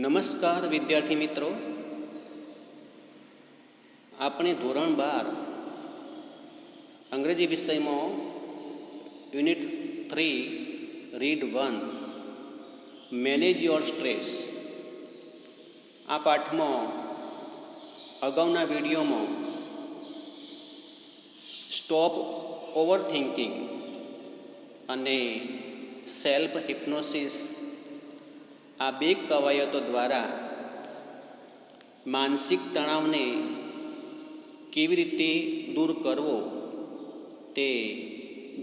નમસ્કાર વિદ્યાર્થી મિત્રો, આપણે ધોરણ 12 અંગ્રેજી વિષયમાં unit 3 read 1 manage your stress આ પાઠમાં અગાઉના વિડીયોમાં સ્ટોપ ઓવર થિંકિંગ અને સેલ્ફ હિપ્નોસિસ આ બે કવાયતો દ્વારા માનસિક તણાવને કેવી રીતે દૂર કરવો તે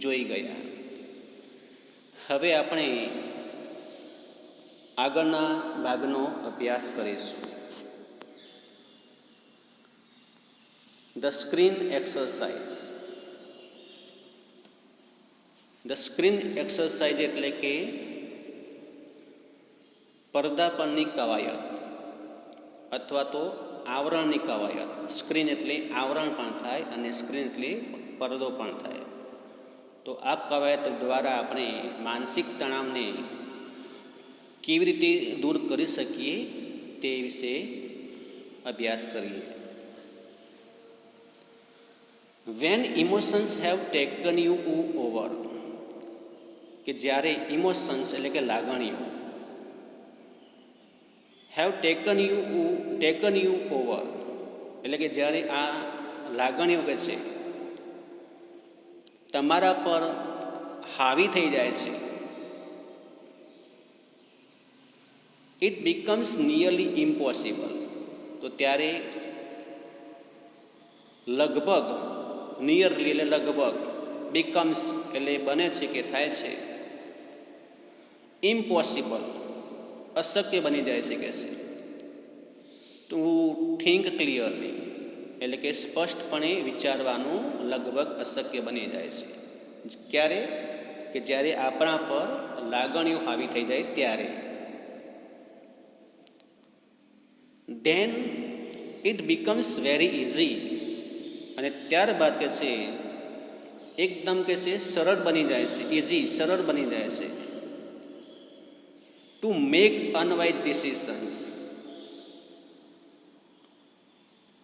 જોઈ ગયા. હવે આપણે આગળના ભાગનો અભ્યાસ કરીશું. The screen exercise. The screen exercise એટલે કે પડદા પરની કવાયત અથવા તો આવરણની કવાયત. સ્ક્રીન એટલે આવરણ પણ થાય અને સ્ક્રીન એટલે પડદો પણ થાય. તો આ કવાયત દ્વારા આપણે માનસિક તણાવને કેવી રીતે દૂર કરી શકીએ તે વિશે અભ્યાસ કરીએ. When emotions have taken you over, કે જ્યારે ઇમોશન્સ એટલે કે લાગણીઓ હેવ ટેકન યુ ઓવર એટલે કે જ્યારે આ લાગણીઓ કે છે તમારા પર હાવી થઈ જાય છે, ઇટ બીકમ્સ નિયરલી ઇમ્પોસિબલ, તો ત્યારે લગભગ, નિયરલી એટલે લગભગ, બીકમ્સ એટલે બને છે કે થાય છે, ઇમ્પોસિબલ અશક્ય બની જાય છે કે છે. ટુ થિંક ક્લિયરલી એટલે કે સ્પષ્ટપણે વિચારવાનું લગભગ અશક્ય બની જાય છે. ક્યારે? કે જ્યારે આપણા પર લાગણીઓ હાવી થઈ જાય ત્યારે. Then it becomes very easy, અને ત્યારબાદ કે છે એકદમ કે છે સરળ બની જાય છે, ઇઝી સરળ બની જાય છે. To make unwise decisions.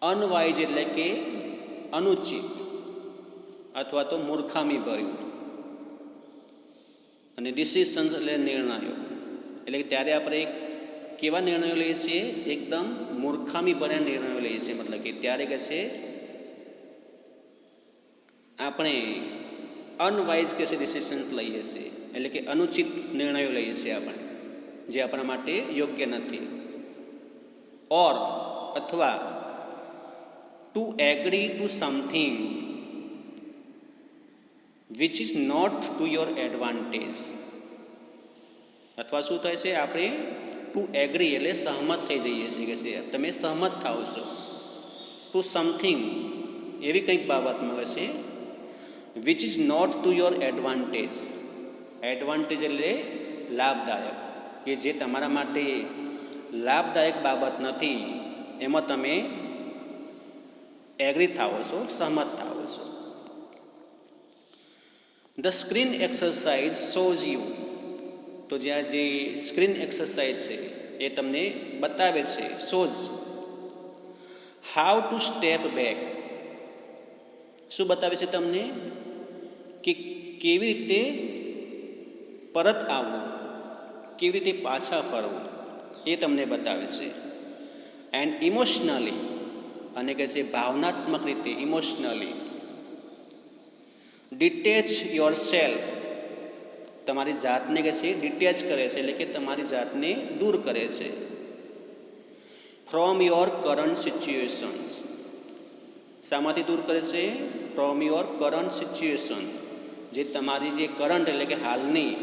Unwise એટલે કે અનુચિત અથવા તો મૂર્ખામી ભર્યું, અને ડિસિઝન્સ એટલે નિર્ણયો. એટલે કે ત્યારે આપણે કેવા નિર્ણયો લઈએ છીએ? એકદમ મૂર્ખામી ભર્યા નિર્ણયો લઈએ છીએ. મતલબ કે ત્યારે કે છે આપણે અનવાઇઝ કે છે ડિસિઝન્સ લઈએ છીએ, એટલે કે અનુચિત નિર્ણયો લઈએ છીએ આપણે, જે આપણા માટે યોગ્ય નથી. ઓર અથવા to agree to something which is not to your advantage. અથવા શું થાય છે? આપણે ટુ એગ્રી એટલે સહમત થઈ જઈએ છીએ કે છે તમે સહમત થાઓ છો ટુ સમથિંગ એવી કંઈક બાબતમાં હશે which is not to your advantage. Advantage એટલે લાભદાયક, કે જે તમારા માટે લાભદાયક બાબત નથી એમાં તમે એગ્રી થાઓ છો, સહમત થાઓ છો. The screen exercise shows you, તો જ્યાં જે સ્ક્રીન એક્સરસાઇઝ છે એ તમને બતાવે છે, shows how to step back. શું બતાવે છે તમને? કે કેવી રીતે પરત આવવું, કેવી રીતે પાછા ફરવું એ તમને બતાવે છે. એન્ડ ઇમોશનલી, અને કહે છે ભાવનાત્મક રીતે, ઇમોશનલી ડિટેચ યોર સેલ્ફ, તમારી જાતને કે છે ડિટેચ કરે છે, એટલે કે તમારી જાતને દૂર કરે છે. From your current situations. શામાંથી દૂર કરે છે? ફ્રોમ યોર કરંટ સિચ્યુએશન, જે તમારી જે કરંટ એટલે કે હાલની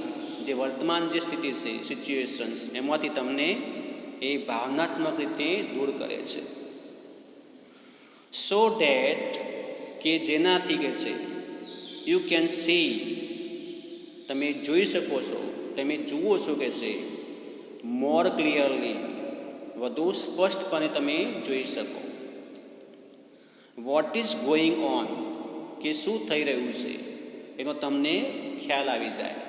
જે વર્તમાન જે સ્થિતિ છે, સિચ્યુએશન્સ, એમાંથી તમને એ ભાવનાત્મક રીતે દૂર કરે છે. સો ડેટ, કે જેનાથી કે છે યુ કેન સી, તમે જોઈ શકો છો, તમે જુઓ છો કે છે મોર ક્લિયરલી, વધુ સ્પષ્ટપણે તમે જોઈ શકો. વોટ ઇઝ ગોઈંગ ઓન, કે શું થઈ રહ્યું છે એનો તમને ખ્યાલ આવી જાય.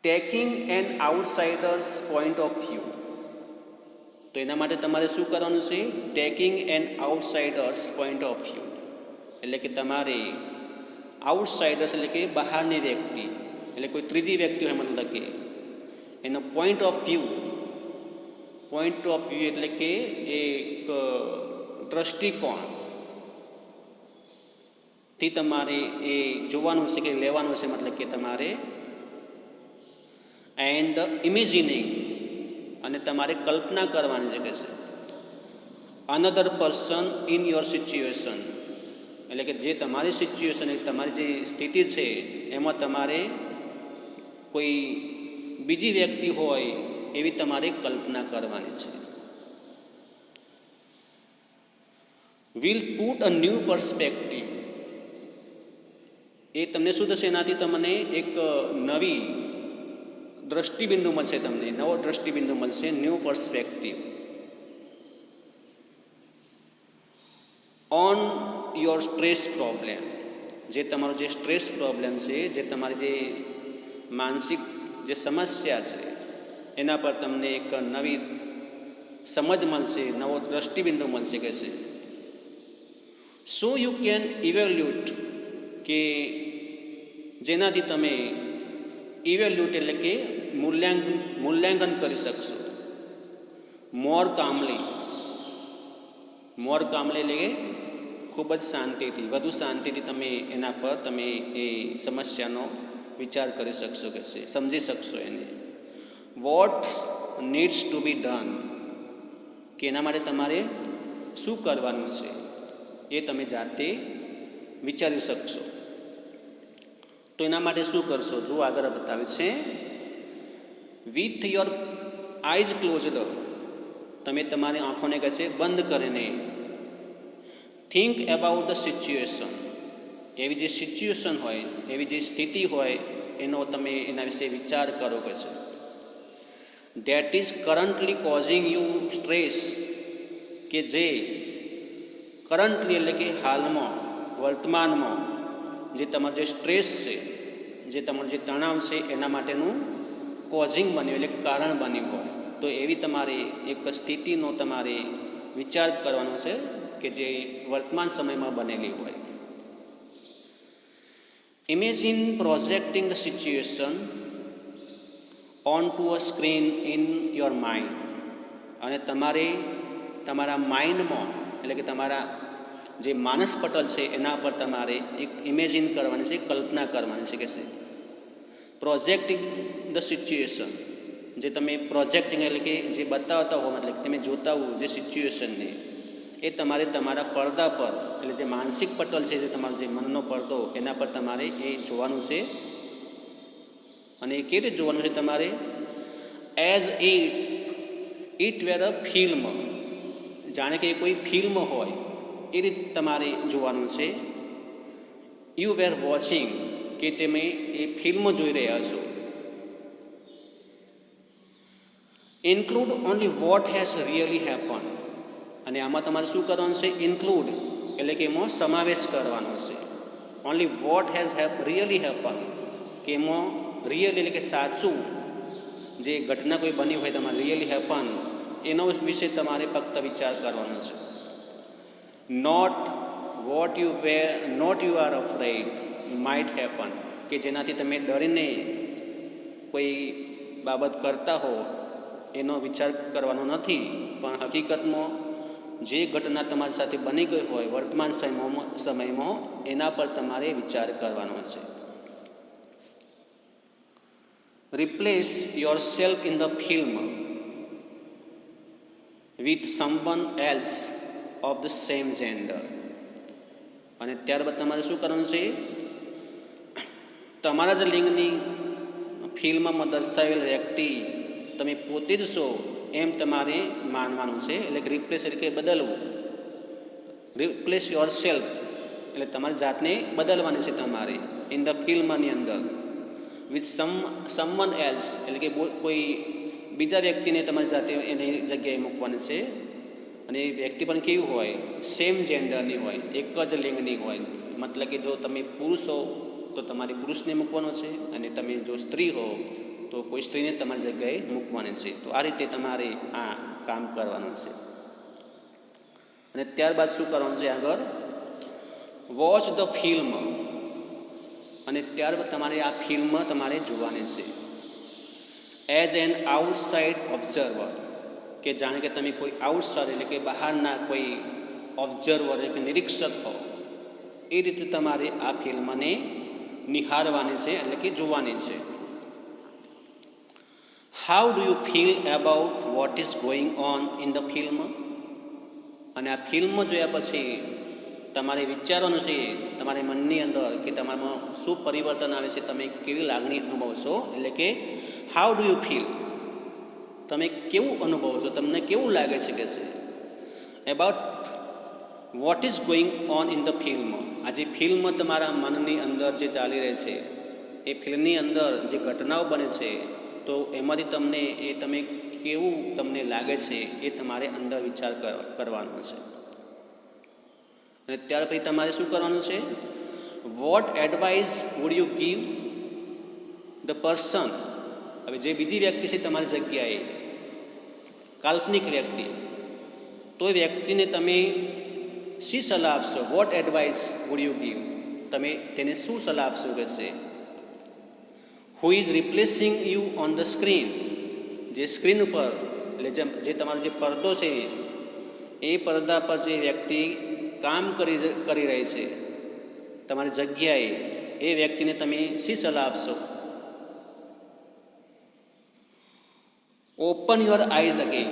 Taking an outsider's point of view. તો એના માટે તમારે શું કરવાનું છે? Taking an outsider's point of view, એટલે કે તમારે આઉટસાઇડર્સ એટલે કે બહારની વ્યક્તિ, એટલે કોઈ ત્રીજી વ્યક્તિ હોય મતલબ કે એનો પોઈન્ટ ઓફ વ્યૂ એટલે કે એક દ્રષ્ટિકોણથી તમારે એ જોવાનું છે કે લેવાનું છે, મતલબ કે તમારે એન્ડ ઇમેજિનિંગ અને તમારે કલ્પના કરવાની છે કે છે another person in your situation, એટલે કે જે તમારી સિચ્યુએશન તમારી જે સ્થિતિ છે એમાં તમારે કોઈ બીજી વ્યક્તિ હોય એવી તમારે કલ્પના કરવાની છે. Will put a new perspective, એ તમને શું થશે? એનાથી તમને એક નવી દ્રષ્ટિબિંદુ મળશે, તમને નવો દ્રષ્ટિબિંદુ મળશે, new perspective on your stress problem, જે તમારો જે સ્ટ્રેસ પ્રોબ્લેમ છે, જે તમારી જે માનસિક જે સમસ્યા છે એના પર તમને એક નવી સમજ મળશે, નવો દ્રષ્ટિબિંદુ મળશે કે છે. સો યુ કેન ઇવેલ્યુટ, કે જેનાથી તમે ઇવેલ્યુટ એટલે કે મૂલ્યાંકન કરી શકશો. મોર કામલી એટલે કે ખૂબ જ શાંતિથી, વધુ શાંતિથી તમે એના પર તમે એ સમસ્યાનો વિચાર કરી શકશો કે છે, સમજી શકશો એને. What needs to be done, કે એના માટે તમારે શું કરવાનું છે એ તમે જાતે વિચારી શકશો. તો એના માટે શું કરશો? જો આગળ બતાવે છે, વિથ યોર આઈઝ ક્લોઝડ, તમે તમારી આંખોને કહે છે બંધ કરીને, થિંક અબાઉટ ધ સિચ્યુએશન, એવી જે સિચ્યુએશન હોય, એવી જે સ્થિતિ હોય એનો તમે એના વિશે વિચાર કરો કે છે. That is currently causing you stress, કે જે કરન્ટલી એટલે કે હાલમાં, વર્તમાનમાં જે તમારો જે સ્ટ્રેસ છે, જે તમારો જે તણાવ છે એના માટેનું કોઝિંગ બન્યું એટલે કે કારણ બન્યું હોય, તો એવી તમારે એક સ્થિતિનો તમારે વિચાર કરવાનો છે કે જે વર્તમાન સમયમાં બનેલી હોય. Imagine projecting the situation onto a screen in your mind, અને તમારે તમારા માઇન્ડમાં એટલે કે તમારા જે માનસ પટલ છે એના પર તમારે એક ઇમેજિન કરવાની છે, કલ્પના કરવાની છે કે છે. પ્રોજેક્ટિંગ ધ સિચ્યુએશન, જે તમે પ્રોજેક્ટિંગ એટલે કે જે બતાવતા હો, એટલે કે તમે જોતા હો જે સિચ્યુએશનને, એ તમારે તમારા પડદા પર એટલે જે માનસિક પટલ છે, જે તમારો જે મનનો પડદો એના પર તમારે એ જોવાનું છે. અને એ કેવી રીતે જોવાનું છે? તમારે as it were a film, જાણે કે કોઈ ફિલ્મ હોય એ રીતે તમારે જોવાનું છે. યુ વેર વોચિંગ, કે તમે એ ફિલ્મ જોઈ રહ્યા છો. Include only what has really happen, અને આમાં તમારે શું કરવાનું છે? ઇન્ક્લુડ એટલે કે એમાં સમાવેશ કરવાનો છે. Only what has really happen, કે એમાં રિયલી એટલે કે સાચું જે ઘટના કોઈ બની હોય તમારે રિયલી હેપન એનો વિશે તમારે ફક્ત વિચાર કરવાનો છે. Not you are afraid might happen, કે જેનાથી તમે ડરીને કોઈ બાબત કરતા હો એનો વિચાર કરવાનો નથી, પણ હકીકતમાં જે ઘટના તમારી સાથે બની ગઈ હોય વર્તમાન સમયમાં એના પર તમારે વિચાર કરવાનો છે. Replace yourself in the film with someone else of the same gender, અને ત્યારબાદ તમારે શું કરવાનું છે? તમારા જ લિંગની ફિલ્મમાં દર્શાવેલ વ્યક્તિ તમે પોતે જ છો એમ તમારે માનવાનું છે. એટલે કે રિપ્લેસ એટલે કે બદલવું. રિપ્લેસ યોર સેલ્ફ એટલે તમારી જાતને બદલવાની છે તમારે ઇન ધ ફિલ્મની અંદર, વિથ સમવન એલ્સ એટલે કે કોઈ બીજા વ્યક્તિને તમારી જાતે એની જગ્યાએ મૂકવાની છે. અને એ વ્યક્તિ પણ કેવું હોય? સેમ જેન્ડરની હોય, એક જ લિંગની હોય. મતલબ કે જો તમે પુરુષ હો તો તમારે પુરુષને મૂકવાનો છે, અને તમે જો સ્ત્રી હો તો કોઈ સ્ત્રીને તમારી જગ્યાએ મૂકવાની છે. તો આ રીતે તમારે આ કામ કરવાનું છે. અને ત્યારબાદ શું કરવાનું છે આગળ? Watch the film. અને ત્યારબાદ તમારે આ ફિલ્મ તમારે જોવાની છે એઝ એન આઉટસાઇડ ઓબ્ઝર્વર, કે જાણે કે તમે કોઈ આઉટસાઇડ એટલે કે બહારના કોઈ ઓબ્ઝર્વર એટલે કે નિરીક્ષક હો, એ રીતે તમારે આ ફિલ્મને નિહાળવાની છે એટલે કે જોવાની છે. How do you feel about what is going on in the film? અને આ ફિલ્મ જોયા પછી તમારે વિચારવાનું છે તમારી મનની અંદર કે તમારામાં શું પરિવર્તન આવે છે, તમે કેવી લાગણી અનુભવો છો, એટલે કે હાઉ ડુ યુ ફીલ, તમે કેવું અનુભવો છો, તમને કેવું લાગે છે કે છે about what is going on in the film. આ જે ફિલ્મ તમારા મનની અંદર જે ચાલી રહી છે, એ ફિલ્મની અંદર જે ઘટનાઓ બને છે, તો એમાંથી તમને એ તમે કેવું તમને લાગે છે એ તમારે અંદર વિચાર કરવાનો છે. અને ત્યાર પછી તમારે શું કરવાનું છે? What advice would you give the person. હવે જે બીજી વ્યક્તિ છે તમારી જગ્યાએ, કાલ્પનિક વ્યક્તિ, તો એ વ્યક્તિને તમે શી સલાહ આપશો? What advice would you give, તમે તેને શું સલાહ આપશો કે છે? Who is replacing you on the screen. જે સ્ક્રીન ઉપર એટલે જે તમારો જે પડદો છે, એ પડદા પર જે વ્યક્તિ કામ કરી રહી છે તમારી જગ્યાએ, એ વ્યક્તિને તમે શી સલાહ આપશો? Open your eyes again.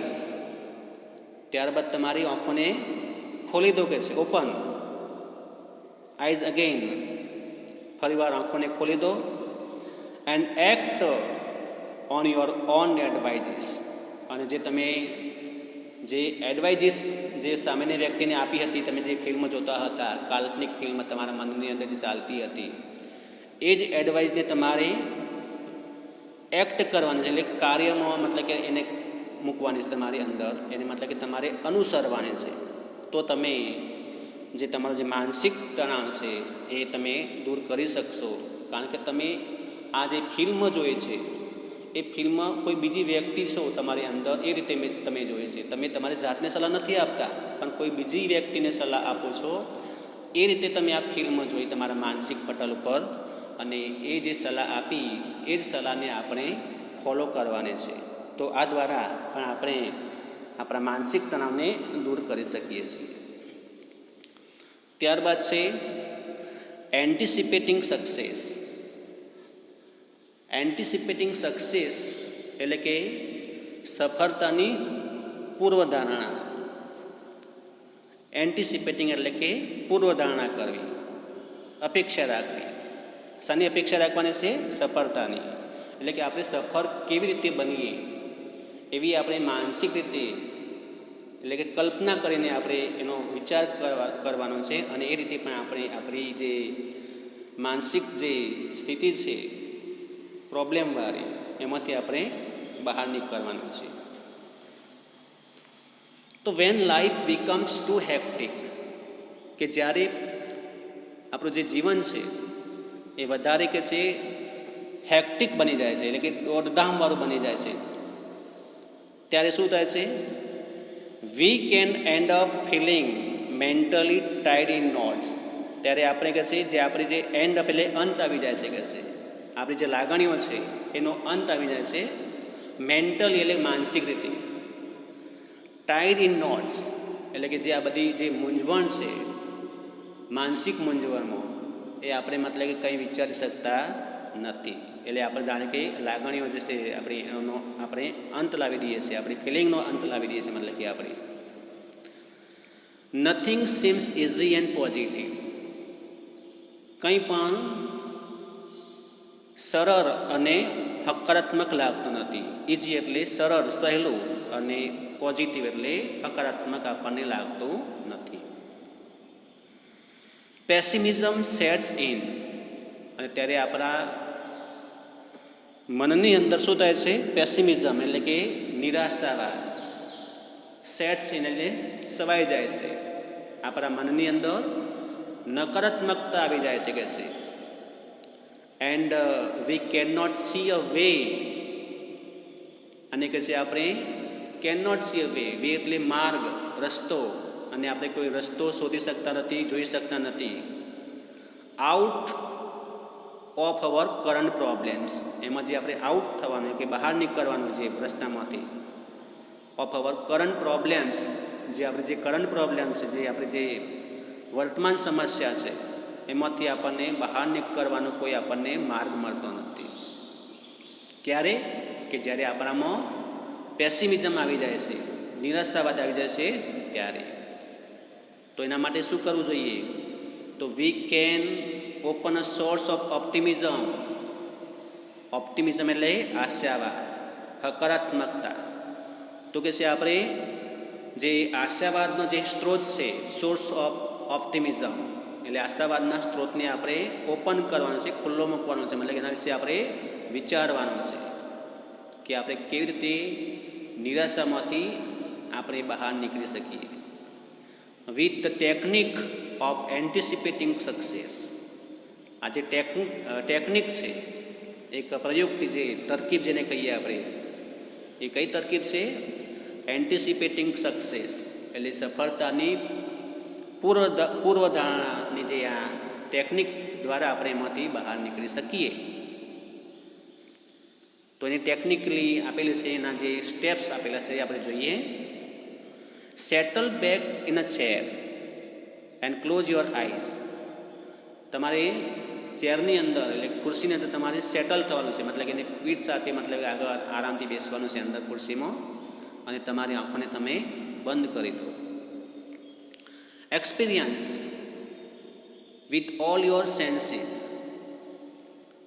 ત્યારબાદ તમારી આંખોને ખોલી દો કે છે. ઓપન આઈઝ અગેન, ફરીવાર આંખોને ખોલી દો. And act on your own advices. અને જે તમે જે એડવાઇઝીસ જે સામેની વ્યક્તિને આપી હતી, તમે જે ફિલ્મ જોતા હતા, કાલ્પનિક ફિલ્મ તમારા મનની અંદર જે ચાલતી હતી, એ જ એડવાઇસને તમારે એક્ટ કરવાની છે, એટલે કાર્યમાં મતલબ કે એને મૂકવાની છે તમારી અંદર, એને મતલબ કે તમારે અનુસરવાની છે. તો તમે જે તમારો જે માનસિક તણાવ છે એ તમે દૂર કરી શકશો. કારણ કે તમે આ જે ફિલ્મ જોઈ છે, એ ફિલ્મ કોઈ બીજી વ્યક્તિ છો તમારી અંદર, એ રીતે તમે જોઈ છે. તમે તમારી જાતને સલાહ નથી આપતા, પણ કોઈ બીજી વ્યક્તિને સલાહ આપો છો. એ રીતે તમે આ ફિલ્મ જોઈ તમારા માનસિક પટલ ઉપર, અને એ જે સલાહ આપી એ જ સલાહને આપણે ફોલો કરવાની છે. તો આ દ્વારા પણ આપણે આપણા માનસિક તણાવને દૂર કરી શકીએ છીએ. ત્યારબાદ છે એન્ટિસિપેટિંગ સક્સેસ. એન્ટિસિપેટિંગ સક્સેસ એટલે કે સફળતાની પૂર્વધારણા. એન્ટિસિપેટિંગ એટલે કે પૂર્વધારણા કરવી, અપેક્ષા રાખવી. શાની અપેક્ષા રાખવાની છે? સફળતાની. એટલે કે આપણે સફળ કેવી રીતે બનીએ એવી આપણે માનસિક રીતે એટલે કે કલ્પના કરીને આપણે એનો વિચાર કરવાનો છે. અને એ રીતે પણ આપણે આપણી જે માનસિક જે સ્થિતિ છે પ્રોબ્લેમવાળી, એમાંથી આપણે બહાર નીકળવાનું છે. તો when life becomes too hectic, કે જ્યારે આપણું જે જીવન છે એ વધારે કે છે હેક્ટિક બની જાય છે, એટલે કે દોડધામવાળું બની જાય છે, ત્યારે શું થાય છે? We can end up feeling mentally tied in knots. ત્યારે આપણે કહે છે જે આપણી જે એન્ડ અપ એટલે અંત આવી જાય છે, કહે છે આપણી જે લાગણીઓ છે એનો અંત આવી જાય છે. મેન્ટલી એટલે માનસિક રીતે, ટાઈડ ઇન નોટ્સ એટલે કે જે આ બધી જે મૂંઝવણ છે, માનસિક મૂંઝવણમાં એ આપણે મતલબ કે કંઈ વિચારી શકતા નથી. એટલે આપણે જાણે કે લાગણીઓ જે છે આપણી એનો આપણે અંત લાવી દઈએ છીએ, આપણી ફિલિંગનો અંત લાવી દઈએ છીએ. મતલબ કે આપણે nothing seems easy and positive. કંઈ પણ સરળ અને હકારાત્મક લાગતું નથી. ઇઝી એટલે સરળ, સહેલું, અને પોઝિટિવ એટલે હકારાત્મક આપણને લાગતું નથી. Pessimism sets in. અને ત્યારે આપણા મનની અંદર શું થાય છે? પેસિમિઝમ એટલે કે નિરાશાવાદ. સેટ્સ ઇન એટલે સવાઈ જાય છે. આપણા મનની અંદર નકારાત્મકતા આવી જાય છે કે છે. And we can not see a way આને કહે છે આપણે can not see a way. Way એટલે માર્ગ, રસ્તો, અને આપણે કોઈ રસ્તો શોધી શકતા નથી, જોઈ શકતા નથી. Out of our current problems, એમાં જે આપણે આઉટ થવાનું કે બહાર નીકળવાનું જે રસ્તામાંથી, ઓફ અવર કરંટ પ્રોબ્લેમ્સ, જે આપણે જે કરંટ પ્રોબ્લેમ્સ છે, જે આપણે જે વર્તમાન સમસ્યા છે, એમાંથી આપણને બહાર નીકળવાનો કોઈ આપણને માર્ગ મળતો નથી. ક્યારે? કે જ્યારે આપણામાં પેસિમિઝમ આવી જાય છે, નિરાશાવાદ આવી જાય છે ત્યારે. તો એના માટે શું કરવું જોઈએ? તો we can open a source of optimism. Optimism એટલે આશાવાદ, હકારાત્મકતા. તો કે છે આપણે જે આશાવાદનો જે સ્ત્રોત છે, સોર્સ ઓફ ઓપ્ટિમિઝમ, એટલે આશાવાદના સ્ત્રોતને આપણે ઓપન કરવાનો છે, ખુલ્લો મૂકવાનો છે, મતલબ એના વિશે આપણે વિચારવાનું છે કે આપણે કેવી રીતે નિરાશામાંથી આપણે બહાર નીકળી શકીએ. With the technique of anticipating success. આ જે ટેકનિક છે, એક પ્રયુક્તિ, જે તરકીબ જેને કહીએ આપણે, એ કઈ તરકીબ છે? એન્ટિસિપેટિંગ સક્સેસ, એટલે સફળતાની પૂર્વધારણાની જે આ ટેકનિક દ્વારા આપણે એમાંથી બહાર નીકળી શકીએ. તો એની ટેકનિકલી આપેલી છે, એના જે સ્ટેપ્સ આપેલા છે એ આપણે જોઈએ. Settle back in a chair and close your eyes. તમારે ચેરની અંદર, એટલે ખુરશીની અંદર તમારે સેટલ થવાનું છે, મતલબ એની પીઠ સાથે, મતલબ આગળ આરામથી બેસવાનું છે અંદર ખુરશીમાં, અને તમારી આંખોને તમે બંધ કરી દો. Experience with all your senses.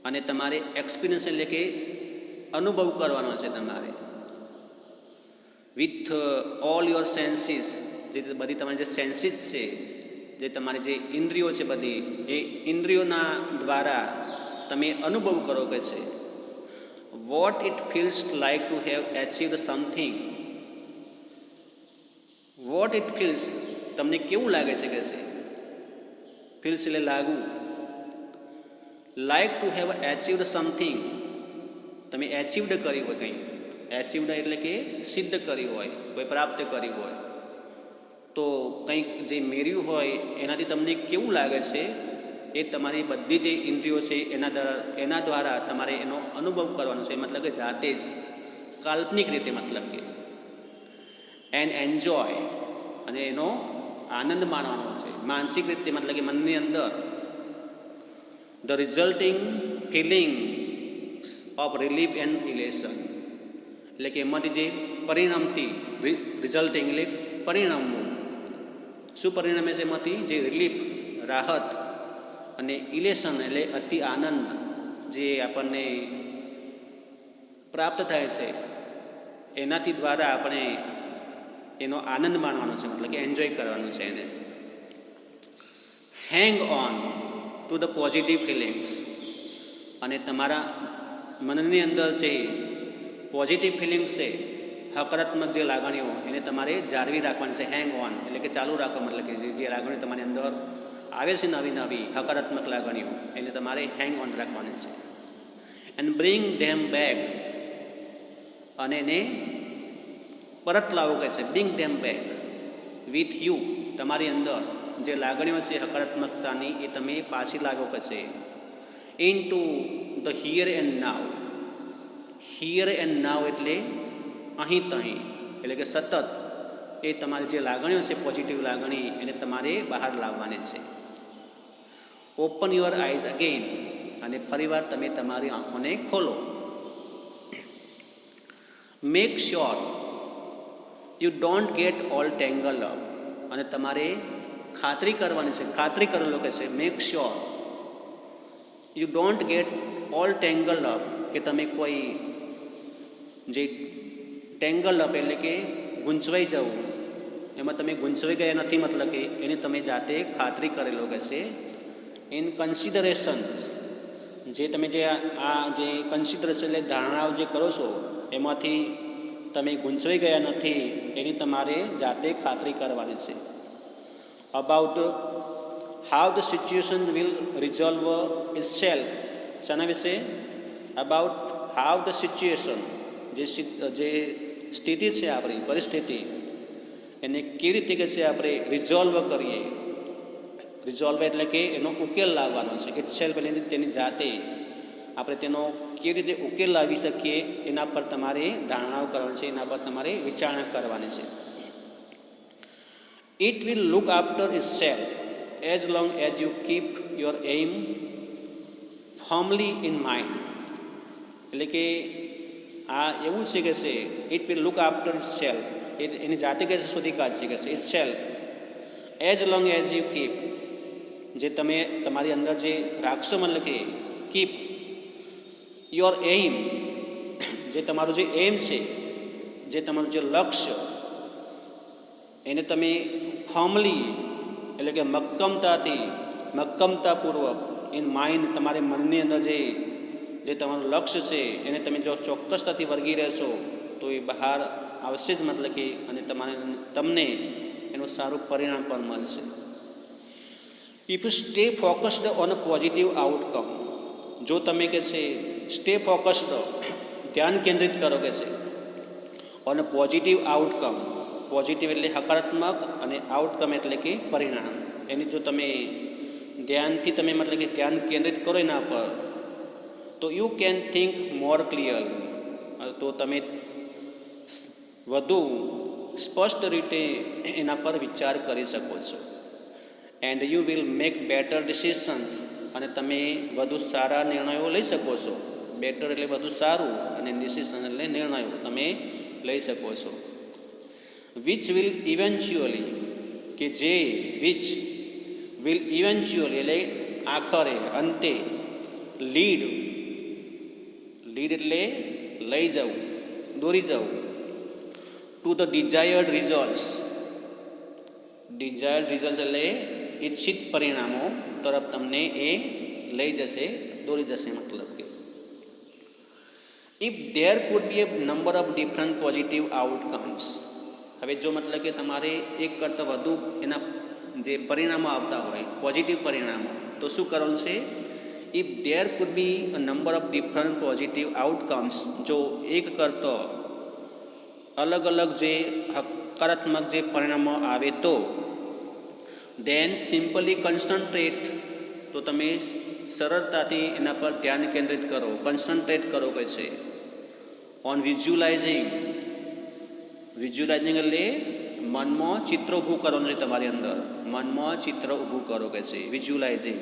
અને તમારે એક્સપિરિયન્સ એટલે કે અનુભવ કરવાનો છે તમારે. વિથ ઓલ યોર સેન્સીસ, જે બધી તમારી જે સેન્સીસ છે, જે તમારી જે ઇન્દ્રિયો છે બધી, એ ઇન્દ્રિયોના દ્વારા તમે અનુભવ કરો કે છે what it feels like to have achieved something. What it feels, તમને કેવું લાગે છે કે છે, ફીલ્સ એટલે લાગવું. Like to have achieved something, તમે એચીવ્ડ કર્યું હોય કંઈ. એચીવ્ડ એટલે કે સિદ્ધ કર્યું હોય, કોઈ પ્રાપ્ત કર્યું હોય, તો કંઈક જે મેળવ્યું હોય એનાથી તમને કેવું લાગે છે, એ તમારી બધી જે ઇન્દ્રિયો છે એના દ્વારા તમારે એનો અનુભવ કરવાનો છે, મતલબ કે જાતે જ, કાલ્પનિક રીતે, મતલબ કે. એન્ડ એન્જોય, અને એનો આનંદ માણવાનો છે માનસિક રીતે, મતલબ કે મનની અંદર. The resulting feeling of relief and elation, એટલે કે એમાંથી જે પરિણામથી, રિઝલ્ટિંગ એટલે પરિણામવું, શું પરિણામે છે એમાંથી? જે રિલીફ, રાહત, અને ઇલેશન એટલે અતિ આનંદ જે આપણને પ્રાપ્ત થાય છે, એનાથી દ્વારા આપણે એનો આનંદ માણવાનો છે, મતલબ કે એન્જોય કરવાનું છે એને. Hang on to the positive feelings. અને તમારા મનની અંદર જે પોઝિટિવ ફિલિંગ્સ છે, હકારાત્મક જે લાગણીઓ, એને તમારે જાળવી રાખવાની છે. હેંગ ઓન એટલે કે ચાલુ રાખો, મતલબ કે જે લાગણીઓ તમારી અંદર આવે છે, નવી નવી હકારાત્મક લાગણીઓ, એને તમારે હેંગ ઓન રાખવાની છે. એન્ડ બ્રિંગ ધેમ બેક, અને એને પરત લાવો કહે છે. Bring them back with you, તમારી અંદર જે લાગણીઓ છે હકારાત્મકતાની, એ તમે પાછી લાવો કહે છે. In to the here and now. Here and now એટલે અહીં તહીં, એટલે કે સતત એ તમારી જે લાગણીઓ છે, પોઝિટિવ લાગણી, એને તમારે બહાર લાવવાની છે. ઓપન યોર આઈઝ અગેન, અને ફરીવાર તમે તમારી આંખોને ખોલો. Make sure you don't get all tangled up, અને તમારે ખાતરી કરવાની છે, ખાતરી કરેલો કે છે. Make sure you don't get all tangled up, કે તમે કોઈ જે ટેંગલ અપ એટલે કે ગૂંચવાઈ જવું, એમાં તમે ગૂંચવાઈ ગયા નથી, મતલબ કે એની તમે જાતે ખાતરી કરેલો કે છે. ઇન કન્સિડરેશન્સ, જે તમે જે આ જે કન્સિડરેશન એટલે ધારણાઓ જે કરો છો, એમાંથી તમે ગૂંચવાઈ ગયા નથી, એની તમારે જાતે ખાતરી કરવાની છે. About how the situation will resolve itself. શાના વિશે? અબાઉટ હાઉ ધ સિચ્યુએશન, જે સ્થિતિ છે આપણી પરિસ્થિતિ એને કેવી રીતે કે છે આપણે રિઝોલ્વ કરીએ. રિઝોલ્વ એટલે કે એનો ઉકેલ લાવવાનો છે. ઇટ સેલ્ફ એટલે તેની જાતે આપણે તેનો કેવી રીતે ઉકેલ લાવી શકીએ એના પર તમારે ધારણાઓ કરવાની છે, એના પર તમારે વિચારણા કરવાની છે. It will look after itself as long as you keep your aim firmly in mind. એટલે કે આ એવું છે કે છે it will look after itself, એની જાતે કે શોધી કાઢશે કે છે itself as long as you keep, જે તમે તમારી અંદર જે રાખશો, મતલબ કે કીપ યોર એઇમ, જે તમારું જે એમ છે, જે તમારું જે લક્ષ્ય, એને તમે ફર્મલી એટલે કે મક્કમતાપૂર્વક ઇન માઇન્ડ તમારે મનની અંદર જે તમારું લક્ષ્ય છે એને તમે જો ચોક્કસતાથી વળગી રહેશો તો એ બહાર આવશે જ, મતલબ કે અને તમને એનું સારું પરિણામ પણ મળશે. If you stay focused on a positive outcome, જો તમે કે છે સ્ટે ફોકસ્ડ ધ્યાન કેન્દ્રિત કરો કે છે on a positive outcome, positive એટલે હકારાત્મક અને આઉટકમ એટલે કે પરિણામ, એની જો તમે ધ્યાનથી તમે મતલબ કે ધ્યાન કેન્દ્રિત કરો એના પર, તો you can think more clearly, તો તમે વધુ સ્પષ્ટ રીતે એના પર વિચાર કરી શકો છો. And you will make better decisions, અને તમે વધુ સારા નિર્ણયો લઈ શકો છો. બેટર એટલે વધુ સારું અને ડિસિઝન એટલે નિર્ણયો તમે લઈ શકો છો. વિચ વિલ ઇવેન્ચ્યુઅલી, કે જે વિચ વિલ ઇવેન્ચ્યુઅલી એટલે આખરે અંતે લીડ એટલે લઈ જવું, દોરી જવું, ટુ ધ ડિઝાયર્ડ રિઝલ્ટ્સ એટલે ઈચ્છિત પરિણામો તરફ તમને એ લઈ જશે, દોરી જશે. મતલબ કે if there food B A number of different positive outcomes, હવે જો મતલબ કે તમારે એક કરતાં વધુ એના જે પરિણામો આવતા હોય પોઝિટિવ પરિણામો, તો શું કરવાનું છે? If there food B a number of different positive outcomes, જો એક કરતો અલગ અલગ જે હકારાત્મક જે પરિણામો આવે તો દેન સિમ્પલી કન્સન્ટ્રેટ, તો તમે સરળતાથી એના પર ધ્યાન કેન્દ્રિત કરો, કન્સન્ટ્રેટ કરો કે છે ઓન વિઝ્યુલાઇઝિંગ એટલે મનમાં ચિત્ર ઊભું કરવાનું છે. તમારી અંદર મનમાં ચિત્ર ઊભું કરો કે છે વિઝ્યુલાઇઝિંગ.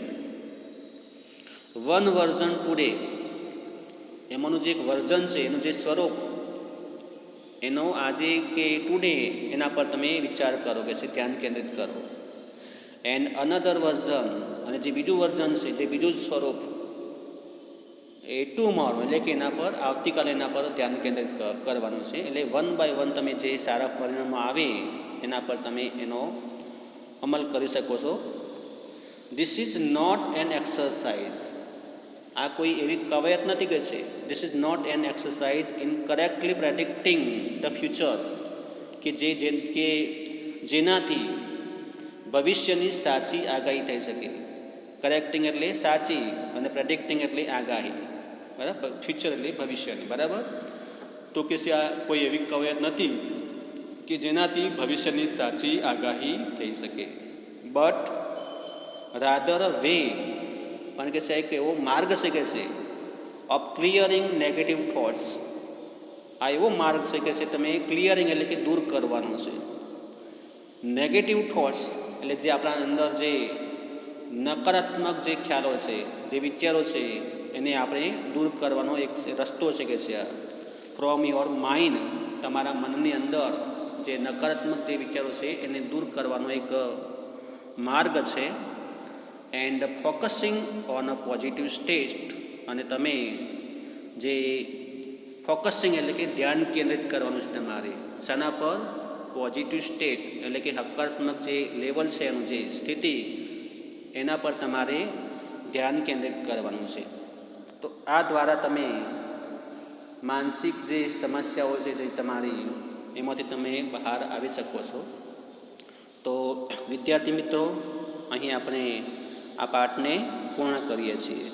વન વર્ઝન ટુડે, એમાંનું જે એક વર્ઝન છે, એનું જે સ્વરૂપ, એનો આજે કે ટુડે એના પર તમે વિચાર કરો કે છે, ધ્યાન કેન્દ્રિત કરો. એન્ડ અનધર વર્ઝન, અને જે બીજું વર્ઝન છે, જે બીજું સ્વરૂપ એ ટુમોરો એટલે કે એના પર આવતીકાલે એના પર ધ્યાન કેન્દ્રિત કરવાનું છે. એટલે વન બાય વન તમે જે સારા પરિણામો આવે એના પર તમે એનો અમલ કરી શકો છો. This is not an exercise, આ કોઈ એવી કવાયત નથી કે છે this is not an exercise in correctly predicting the future, કે જેનાથી ભવિષ્યની સાચી આગાહી થઈ શકે. કરેક્ટિંગ એટલે સાચી અને પ્રેડિક્ટિંગ એટલે આગાહી, બરાબર, ફ્યુચર એટલે ભવિષ્યની, બરાબર. તો કે છે આ કોઈ એવી કવાયત નથી કે જેનાથી ભવિષ્યની સાચી આગાહી થઈ શકે. બટ રાધર અ વે, પણ કે છે એક એવો માર્ગ છે કે છે ઓફ ક્લિયરિંગ નેગેટિવ થોટ્સ, આ એવો માર્ગ છે કે છે તમે ક્લિયરિંગ એટલે કે દૂર કરવાનો છે. નેગેટિવ થોટ્સ એટલે જે આપણા અંદર જે નકારાત્મક જે ખ્યાલો છે, જે વિચારો છે, એને આપણે દૂર કરવાનો એક રસ્તો છે કે છે ફ્રોમ યોર માઇન્ડ, તમારા મનની અંદર જે નકારાત્મક જે વિચારો છે એને દૂર કરવાનો એક માર્ગ છે. And focusing on a positive state, અને તમે જે ફોકસિંગ એટલે કે ધ્યાન કેન્દ્રિત કરવાનું છે તમારે શાના પર? પોઝિટિવ સ્ટેટ એટલે કે હકારાત્મક જે લેવલ છે એનું જે સ્થિતિ, એના પર તમારે ધ્યાન કેન્દ્રિત કરવાનું છે. તો આ દ્વારા તમે માનસિક જે સમસ્યાઓ છે જે તમારી, એમાંથી તમે બહાર આવી શકો છો. તો વિદ્યાર્થી મિત્રો, અહીં આપણે આ પાઠને પૂર્ણ કરીએ છીએ.